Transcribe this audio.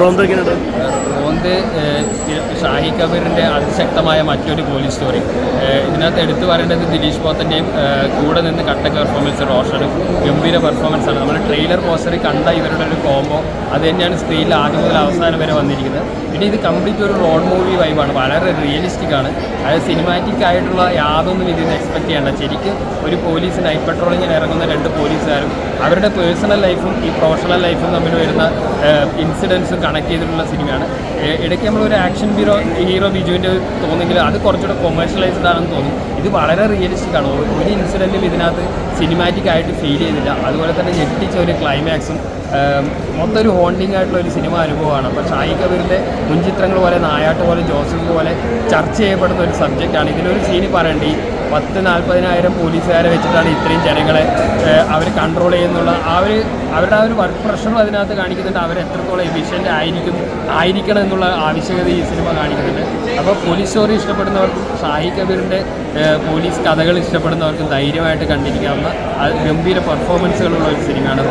റോന്ത് ഷാഹി കബീറിൻ്റെ അതിശക്തമായ മറ്റൊരു police story. ഇതിനകത്ത് എടുത്തു പറയേണ്ടത് ദിലീഷ് പോത്തൻ്റെയും കൂടെ നിന്ന് കട്ടക്ക് പെർഫോമൻസ് റോഷനും ഗംഭീര പെർഫോമൻസാണ്. നമ്മൾ ട്രെയിലർ പോസ്റ്ററിൽ കണ്ട ഇവരുടെ ഒരു കോംബോ അത് തന്നെയാണ് സ്ക്രീനിൽ ആദ്യം മുതൽ അവസാനം വരെ വന്നിരിക്കുന്നത്. പിന്നെ ഇത് കംപ്ലീറ്റ് ഒരു റോഡ് മൂവി വൈബാണ്, വളരെ റിയലിസ്റ്റിക് ആണ്. അതായത് സിനിമാറ്റിക് ആയിട്ടുള്ള യാതൊന്നും ഇതിൽ നിന്ന് എക്സ്പെക്ട് ചെയ്യേണ്ട. ശരിക്കും ഒരു പോലീസ് നൈറ്റ് പെട്രോളിങ്ങിന് ഇറങ്ങുന്ന രണ്ട് പോലീസുകാരും അവരുടെ പേഴ്സണൽ ലൈഫും ഈ പ്രൊഫഷണൽ ലൈഫും തമ്മിൽ വരുന്ന ഇൻസിഡൻസും കണക്ട് ചെയ്തിട്ടുള്ള സിനിമയാണ്. ഇടയ്ക്ക് നമ്മളൊരു ആക്ഷൻ ഹീറോ ബിജുവിൻ്റെ തോന്നുമെങ്കിൽ അത് കുറച്ചുകൂടെ കൊമേഴ്ഷ്യലൈസ്ഡ് ആണെന്ന് തോന്നും. ഇത് വളരെ റിയലിസ്റ്റിക് ആണ്. ഒരു ഇൻസിഡൻറ്റും ഇതിനകത്ത് സിനിമാറ്റിക് ആയിട്ട് ഫീൽ ചെയ്തില്ല. അതുപോലെ തന്നെ ഞെട്ടിച്ച ഒരു ക്ലൈമാക്സും മൊത്തം ഒരു ഹോണ്ടിങ് ആയിട്ടുള്ള ഒരു സിനിമ അനുഭവമാണ്. അപ്പോൾ ഷാഹി കബീറിൻ്റെ മുൻചിത്രങ്ങൾ പോലെ നായാട്ട് പോലെ ജോസഫ് പോലെ ചർച്ച ചെയ്യപ്പെടുന്ന ഒരു സബ്ജക്റ്റാണ്. ഇതിലൊരു സീനി പറയേണ്ടി 40,000-40,000 പോലീസുകാരെ വെച്ചിട്ടാണ് ഇത്രയും ജനങ്ങളെ അവർ കൺട്രോൾ ചെയ്യുന്നുള്ള അവരുടെ ആ ഒരു വർക്ക് പ്രഷറും അതിനകത്ത് കാണിക്കുന്നുണ്ട്. അവർ എത്രത്തോളം എഫിഷ്യൻ്റ് ആയിരിക്കണം എന്നുള്ള ആവശ്യകത ഈ സിനിമ കാണിക്കുന്നുണ്ട്. അപ്പോൾ പോലീസ് സ്റ്റോറി ഇഷ്ടപ്പെടുന്നവർക്കും ഷാഹി കബീറിൻ്റെ പോലീസ് കഥകൾ ഇഷ്ടപ്പെടുന്നവർക്കും ധൈര്യമായിട്ട് കണ്ടിരിക്കാവുന്ന ഗംഭീര പെർഫോമൻസുകളുള്ള ഒരു സിനിമയാണ്.